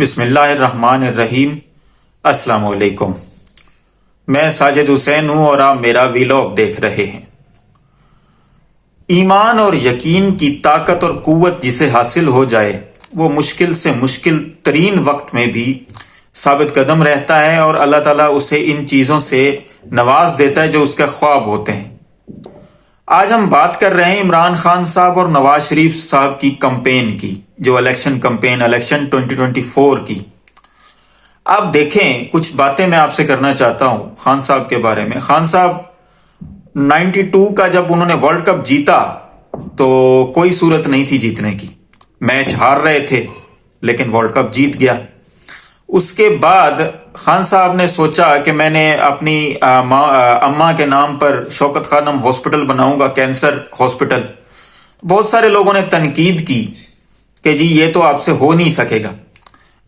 بسم اللہ الرحمن الرحیم۔ السلام علیکم، میں ساجد حسین ہوں اور آپ میرا ویلاگ دیکھ رہے ہیں۔ ایمان اور یقین کی طاقت اور قوت جسے حاصل ہو جائے وہ مشکل سے مشکل ترین وقت میں بھی ثابت قدم رہتا ہے اور اللہ تعالیٰ اسے ان چیزوں سے نواز دیتا ہے جو اس کے خواب ہوتے ہیں۔ آج ہم بات کر رہے ہیں عمران خان صاحب اور نواز شریف صاحب کی کمپین کی، جو الیکشن 2024 کی۔ آپ دیکھیں، کچھ باتیں میں آپ سے کرنا چاہتا ہوں خان صاحب کے بارے میں۔ خان صاحب 92 کا جب انہوں نے ورلڈ کپ جیتا تو کوئی صورت نہیں تھی جیتنے کی، میچ ہار رہے تھے لیکن ورلڈ کپ جیت گیا۔ اس کے بعد خان صاحب نے سوچا کہ میں نے اپنی اماں کے نام پر شوکت خانم ہاسپٹل بناؤں گا، کینسر ہاسپٹل۔ بہت سارے لوگوں نے تنقید کی کہ جی یہ تو آپ سے ہو نہیں سکے گا۔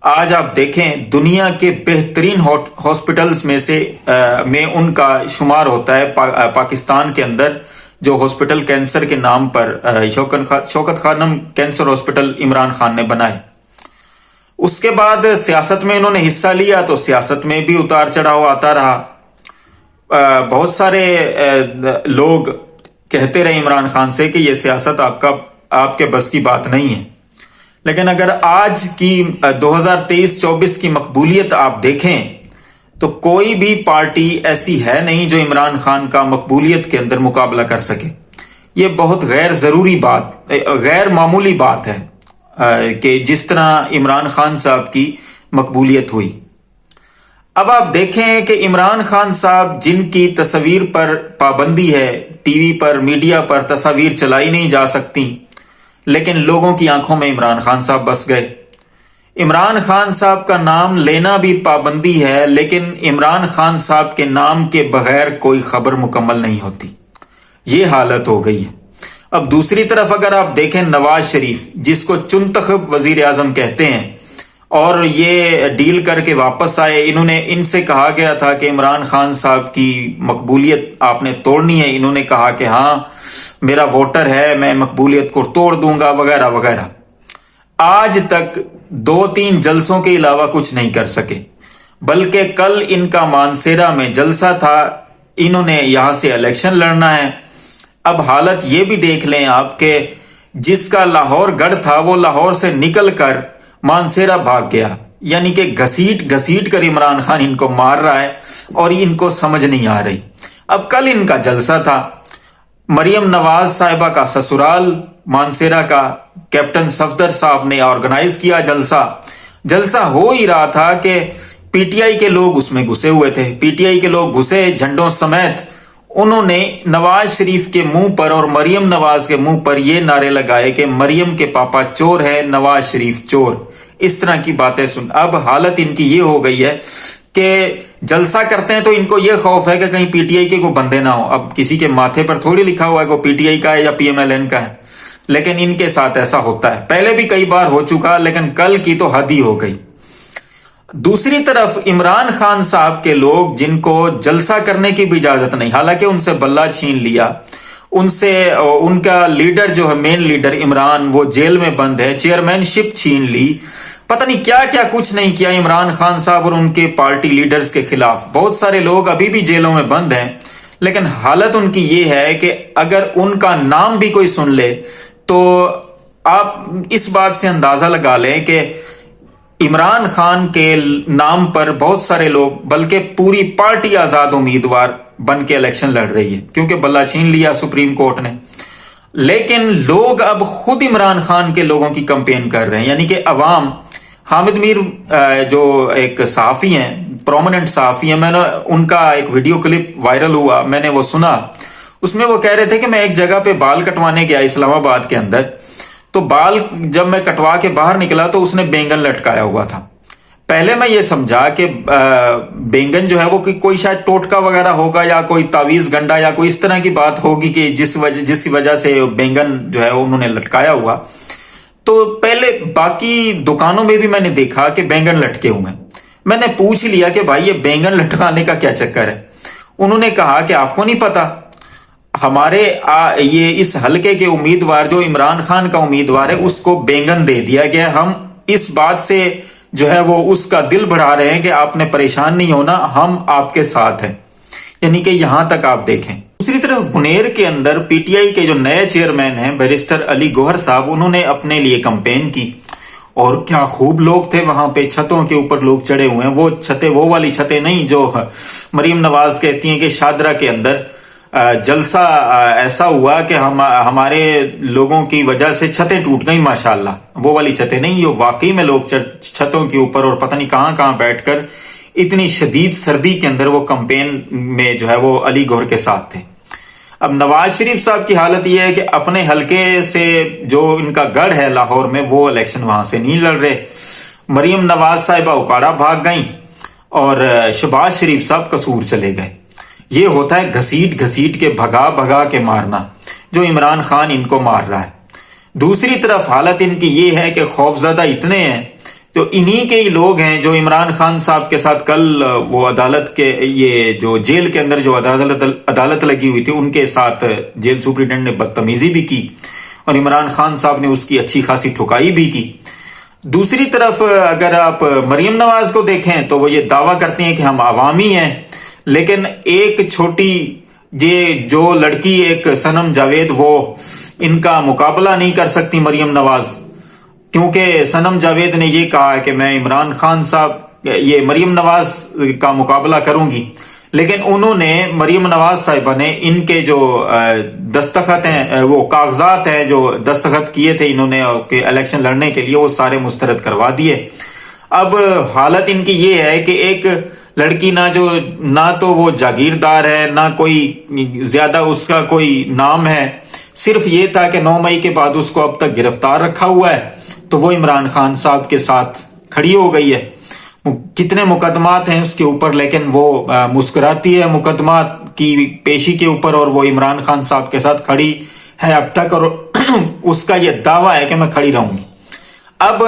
آج آپ دیکھیں، دنیا کے بہترین ہاسپٹلز میں ان کا شمار ہوتا ہے۔ پاکستان کے اندر جو ہاسپٹل کینسر کے نام پر شوکت خانم کینسر ہاسپٹل عمران خان نے بنائے۔ اس کے بعد سیاست میں انہوں نے حصہ لیا تو سیاست میں بھی اتار چڑھاؤ آتا رہا۔ بہت سارے لوگ کہتے رہے عمران خان سے کہ یہ سیاست آپ کے بس کی بات نہیں ہے، لیکن اگر آج کی 2023-24 کی مقبولیت آپ دیکھیں تو کوئی بھی پارٹی ایسی ہے نہیں جو عمران خان کا مقبولیت کے اندر مقابلہ کر سکے۔ یہ بہت غیر معمولی بات ہے کہ جس طرح عمران خان صاحب کی مقبولیت ہوئی۔ اب آپ دیکھیں کہ عمران خان صاحب جن کی تصاویر پر پابندی ہے، ٹی وی پر میڈیا پر تصاویر چلائی نہیں جا سکتی، لیکن لوگوں کی آنکھوں میں عمران خان صاحب بس گئے۔ عمران خان صاحب کا نام لینا بھی پابندی ہے، لیکن عمران خان صاحب کے نام کے بغیر کوئی خبر مکمل نہیں ہوتی۔ یہ حالت ہو گئی ہے۔ اب دوسری طرف اگر آپ دیکھیں نواز شریف، جس کو چنتخب وزیر اعظم کہتے ہیں، اور یہ ڈیل کر کے واپس آئے، ان سے کہا گیا تھا کہ عمران خان صاحب کی مقبولیت آپ نے توڑنی ہے۔ انہوں نے کہا کہ ہاں میرا ووٹر ہے، میں مقبولیت کو توڑ دوں گا وغیرہ وغیرہ۔ آج تک 2-3 جلسوں کے علاوہ کچھ نہیں کر سکے، بلکہ کل ان کا مانسیرا میں جلسہ تھا، انہوں نے یہاں سے الیکشن لڑنا ہے۔ اب حالت یہ بھی دیکھ لیں آپ کہ جس کا لاہور گڑھ تھا وہ لاہور سے نکل کر مانسیرا بھاگ گیا، یعنی کہ گھسیٹ کر عمران خان ان کو مار رہا ہے اور ان کو سمجھ نہیں آ رہی۔ اب کل ان کا جلسہ تھا، مریم نواز صاحبہ کا سسرال مانسیرا کا کیپٹن صفدر صاحب نے آرگنائز کیا جلسہ ہو ہی رہا تھا کہ پی ٹی آئی کے لوگ اس میں گھسے ہوئے تھے۔ پی ٹی آئی کے لوگ گھسے جھنڈوں سمیت، انہوں نے نواز شریف کے منہ پر اور مریم نواز کے منہ پر یہ نعرے لگائے کہ مریم کے پاپا چور ہے، نواز شریف چور، اس طرح کی باتیں سن۔ اب حالت ان کی یہ ہو گئی ہے کہ جلسہ کرتے ہیں تو ان کو یہ خوف ہے کہ کہیں پی ٹی آئی کے کوئی بندے نہ ہو۔ اب کسی کے ماتھے پر تھوڑی لکھا ہوا ہے کہ پی ٹی آئی کا ہے یا پی ایم ایل این کا ہے، لیکن ان کے ساتھ ایسا ہوتا ہے۔ پہلے بھی کئی بار ہو چکا، لیکن کل کی تو حد ہی ہو گئی۔ دوسری طرف عمران خان صاحب کے لوگ جن کو جلسہ کرنے کی بھی اجازت نہیں، حالانکہ ان سے بلہ چھین لیا، ان کا لیڈر جو ہے مین لیڈر عمران، وہ جیل میں بند ہے، چیئرمین شپ چھین لی، پتہ نہیں کیا کیا کچھ نہیں کیا عمران خان صاحب اور ان کے پارٹی لیڈرز کے خلاف۔ بہت سارے لوگ ابھی بھی جیلوں میں بند ہیں، لیکن حالت ان کی یہ ہے کہ اگر ان کا نام بھی کوئی سن لے تو آپ اس بات سے اندازہ لگا لیں کہ عمران خان کے نام پر بہت سارے لوگ، بلکہ پوری پارٹی آزاد امیدوار بن کے الیکشن لڑ رہی ہے، کیونکہ بلہ چھین لیا سپریم کورٹ نے۔ لیکن لوگ اب خود عمران خان کے لوگوں کی کمپین کر رہے ہیں، یعنی کہ عوام۔ حامد میر جو ایک صحافی ہیں، پرومیننٹ صحافی ہیں، میں نے ان کا ایک ویڈیو کلپ وائرل ہوا، میں نے وہ سنا۔ اس میں وہ کہہ رہے تھے کہ میں ایک جگہ پہ بال کٹوانے گیا اسلام آباد کے اندر، تو بال جب میں کٹوا کے باہر نکلا تو اس نے بینگن لٹکایا ہوا تھا۔ پہلے میں یہ سمجھا کہ بینگن جو ہے وہ کوئی شاید ٹوٹکا وغیرہ ہوگا یا کوئی تعویذ گنڈا یا کوئی اس طرح کی بات ہوگی کہ جس وجہ سے بینگن جو ہے انہوں نے لٹکایا ہوا۔ تو پہلے باقی دکانوں میں بھی میں نے دیکھا کہ بینگن لٹکے ہوئے ہیں۔ میں نے پوچھ لیا کہ بھائی یہ بینگن لٹکانے کا کیا چکر ہے؟ انہوں نے کہا کہ آپ کو نہیں پتا، ہمارے یہ اس حلقے کے امیدوار جو عمران خان کا امیدوار ہے اس کو بینگن دے دیا گیا، ہم اس بات سے جو ہے وہ اس کا دل بڑھا رہے ہیں کہ آپ نے پریشان نہیں ہونا، ہم آپ کے ساتھ ہیں، یعنی کہ یہاں تک آپ دیکھیں۔ دوسری طرف بنیر کے اندر پی ٹی آئی کے جو نئے چیئرمین ہیں بیرسٹر علی گوہر صاحب، انہوں نے اپنے لیے کمپین کی، اور کیا خوب لوگ تھے وہاں پہ، چھتوں کے اوپر لوگ چڑھے ہوئے ہیں، وہ چھتیں وہ والی چھتیں نہیں جو مریم نواز کہتی ہیں کہ شاہدرہ کے اندر جلسہ ایسا ہوا کہ ہمارے لوگوں کی وجہ سے چھتیں ٹوٹ گئیں ماشاءاللہ، وہ والی چھتیں نہیں، یہ واقعی میں لوگ چھتوں کے اوپر اور پتہ نہیں کہاں کہاں بیٹھ کر اتنی شدید سردی کے اندر وہ کمپین میں جو ہے وہ علی گوہر کے ساتھ تھے۔ اب نواز شریف صاحب کی حالت یہ ہے کہ اپنے حلقے سے جو ان کا گڑھ ہے لاہور میں، وہ الیکشن وہاں سے نہیں لڑ رہے، مریم نواز صاحبہ اکاڑا بھاگ گئیں اور شہباز شریف صاحب قصور چلے گئے۔ یہ ہوتا ہے گھسیٹ گھسیٹ کے بھگا بھگا کے مارنا، جو عمران خان ان کو مار رہا ہے۔ دوسری طرف حالت ان کی یہ ہے کہ خوفزدہ اتنے ہیں، جو انہی کے ہی لوگ ہیں جو عمران خان صاحب کے ساتھ کل وہ عدالت کے یہ جو جیل کے اندر جو عدالت لگی ہوئی تھی، ان کے ساتھ جیل سپرنٹینڈنٹ نے بدتمیزی بھی کی اور عمران خان صاحب نے اس کی اچھی خاصی ٹھکائی بھی کی۔ دوسری طرف اگر آپ مریم نواز کو دیکھیں تو وہ یہ دعویٰ کرتے ہیں کہ ہم عوامی ہیں، لیکن ایک چھوٹی جو لڑکی ایک صنم جاوید، وہ ان کا مقابلہ نہیں کر سکتی مریم نواز، کیونکہ صنم جاوید نے یہ کہا کہ میں عمران خان صاحب یہ مریم نواز کا مقابلہ کروں گی، لیکن انہوں نے مریم نواز صاحبہ نے ان کے جو دستخط ہیں، وہ کاغذات ہیں جو دستخط کیے تھے انہوں نے کہ الیکشن لڑنے کے لیے، وہ سارے مسترد کروا دیے۔ اب حالت ان کی یہ ہے کہ ایک لڑکی نہ تو وہ جاگیردار ہے، نہ کوئی زیادہ اس کا کوئی نام ہے، صرف یہ تھا کہ 9 مئی کے بعد اس کو اب تک گرفتار رکھا ہوا ہے، تو وہ عمران خان صاحب کے ساتھ کھڑی ہو گئی ہے۔ کتنے مقدمات ہیں اس کے اوپر، لیکن وہ مسکراتی ہے مقدمات کی پیشی کے اوپر، اور وہ عمران خان صاحب کے ساتھ کھڑی ہے اب تک، اور اس کا یہ دعویٰ ہے کہ میں کھڑی رہوں گی۔ اب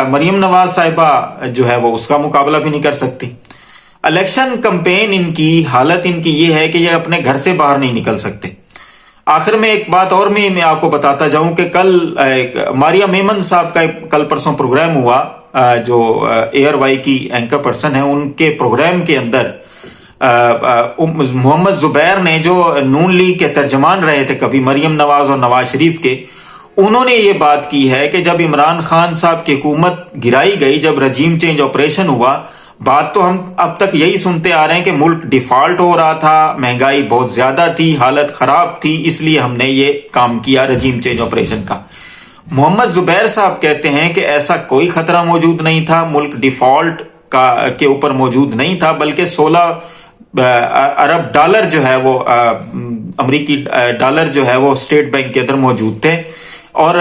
مریم نواز صاحبہ جو ہے وہ اس کا مقابلہ بھی نہیں کر سکتی۔ الیکشن کمپین ان کی حالت ان کی یہ ہے کہ یہ اپنے گھر سے باہر نہیں نکل سکتے۔ آخر میں ایک بات اور میں آپ کو بتاتا جاؤں کہ کل ماریا میمن صاحب کا کل پرسوں پروگرام ہوا، جو ایئر وائی کی اینکر پرسن ہیں، ان کے پروگرام کے اندر محمد زبیر نے جو نون لیگ کے ترجمان رہے تھے کبھی مریم نواز اور نواز شریف کے، انہوں نے یہ بات کی ہے کہ جب عمران خان صاحب کی حکومت گرائی گئی، جب رجیم چینج آپریشن ہوا، بات تو ہم اب تک یہی سنتے آ رہے ہیں کہ ملک ڈیفالٹ ہو رہا تھا، مہنگائی بہت زیادہ تھی، حالت خراب تھی، اس لیے ہم نے یہ کام کیا رجیم چینج آپریشن کا۔ محمد زبیر صاحب کہتے ہیں کہ ایسا کوئی خطرہ موجود نہیں تھا، ملک ڈیفالٹ کے اوپر موجود نہیں تھا، بلکہ 16 ارب ڈالر جو ہے وہ امریکی ڈالر جو ہے وہ اسٹیٹ بینک کے اندر موجود تھے، اور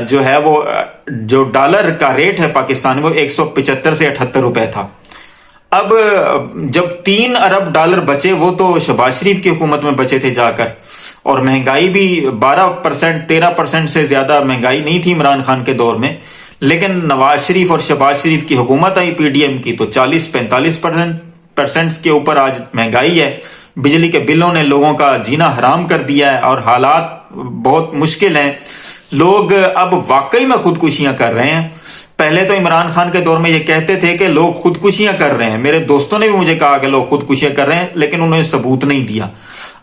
جو ہے وہ جو ڈالر کا ریٹ ہے پاکستان میں وہ 175 سے 78 روپے تھا۔ اب جب 3 ارب ڈالر بچے، وہ تو شہباز شریف کی حکومت میں بچے تھے جا کر، اور مہنگائی بھی 12% 13% سے زیادہ مہنگائی نہیں تھی عمران خان کے دور میں، لیکن نواز شریف اور شہباز شریف کی حکومت آئی پی ڈی ایم کی تو 40-45% کے اوپر آج مہنگائی ہے۔ بجلی کے بلوں نے لوگوں کا جینا حرام کر دیا ہے، اور حالات بہت مشکل ہیں۔ لوگ اب واقعی میں خودکشیاں کر رہے ہیں۔ پہلے تو عمران خان کے دور میں یہ کہتے تھے کہ لوگ خودکشیاں کر رہے ہیں، میرے دوستوں نے بھی مجھے کہا کہ لوگ خودکشیاں کر رہے ہیں، لیکن انہوں نے ثبوت نہیں دیا۔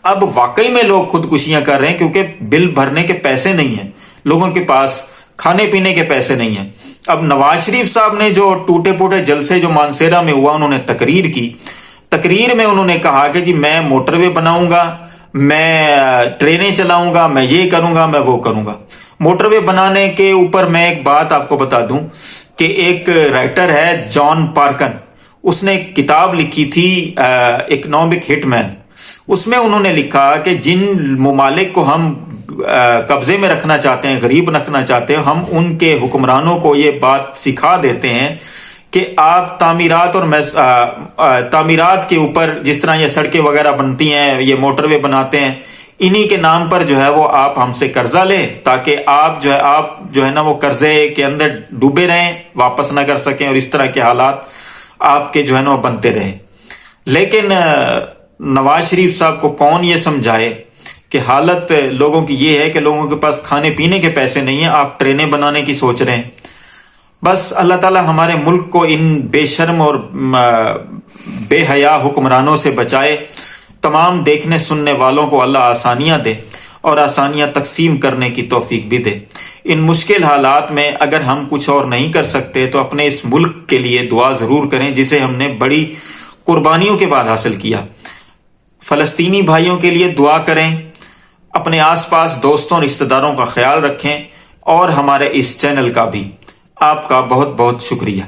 اب واقعی میں لوگ خودکشیاں کر رہے ہیں، کیونکہ بل بھرنے کے پیسے نہیں ہیں، لوگوں کے پاس کھانے پینے کے پیسے نہیں ہیں۔ اب نواز شریف صاحب نے جو ٹوٹے پوٹے جلسے جو مانسیرا میں ہوا، انہوں نے تقریر کی، تقریر میں انہوں نے کہا کہ جی میں موٹر وے بناؤں گا، میں ٹرینیں چلاؤں گا، میں یہ کروں گا، میں وہ کروں گا۔ موٹر وے بنانے کے اوپر میں ایک بات آپ کو بتا دوں کہ ایک رائٹر ہے جان پارکن، اس نے ایک کتاب لکھی تھی اکنامک ہٹ مین، اس میں انہوں نے لکھا کہ جن ممالک کو ہم قبضے میں رکھنا چاہتے ہیں، غریب رکھنا چاہتے ہیں، ہم ان کے حکمرانوں کو یہ بات سکھا دیتے ہیں کہ آپ تعمیرات اور تعمیرات کے اوپر، جس طرح یہ سڑکیں وغیرہ بنتی ہیں، یہ موٹر وے بناتے ہیں، انہی کے نام پر جو ہے وہ آپ ہم سے قرضہ لیں، تاکہ آپ جو ہے نا وہ قرضے کے اندر ڈوبے رہیں، واپس نہ کر سکیں، اور اس طرح کے حالات آپ کے جو ہے نا وہ بنتے رہیں۔ لیکن نواز شریف صاحب کو کون یہ سمجھائے کہ حالت لوگوں کی یہ ہے کہ لوگوں کے پاس کھانے پینے کے پیسے نہیں ہیں، آپ ٹرینیں بنانے کی سوچ رہے ہیں۔ بس اللہ تعالیٰ ہمارے ملک کو ان بے شرم اور بے حیا حکمرانوں سے بچائے، تمام دیکھنے سننے والوں کو اللہ آسانیاں دے اور آسانیاں تقسیم کرنے کی توفیق بھی دے۔ ان مشکل حالات میں اگر ہم کچھ اور نہیں کر سکتے تو اپنے اس ملک کے لیے دعا ضرور کریں جسے ہم نے بڑی قربانیوں کے بعد حاصل کیا۔ فلسطینی بھائیوں کے لیے دعا کریں، اپنے آس پاس دوستوں رشتہ داروں کا خیال رکھیں، اور ہمارے اس چینل کا بھی۔ آپ کا بہت بہت شکریہ۔